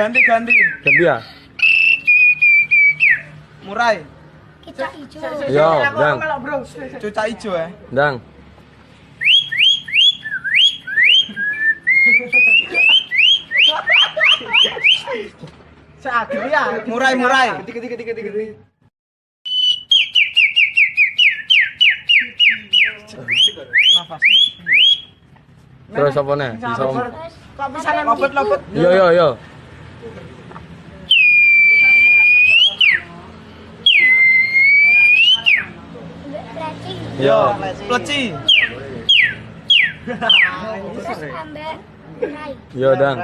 Ganti. Ganti ya? Murai. Kicak hijau. Yo, Dang. Cucak hijau ya. Dang. Murai. Nafas. Terus apa nih? Isom. Lopet. Yo. Pleci. Yo. Pleci. Terus ambek murai. Yo, Dang.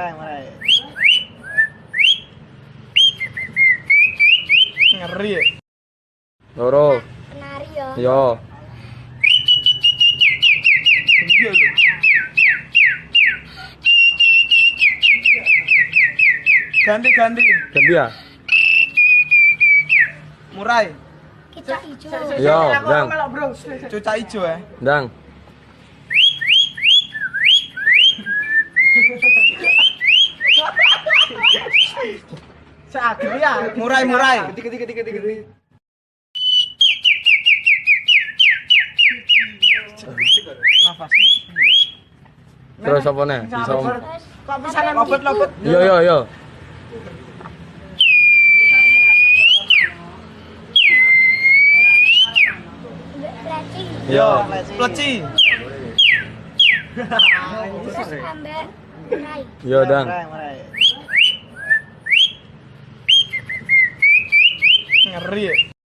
Ngeri ya. Loro. Kenari ya. Yo. Iya lho. Ganti. Ganti ya? Murai. Kicak hijau. Yo, Dang. Cucak hijau ya. Dang. Murai. Nafas. Terus apa nih? Isom. Terus Lopet. Yo. pleci. Yo. Pleci. Terus ambek murai. Yo, Dang. Ngeri ya.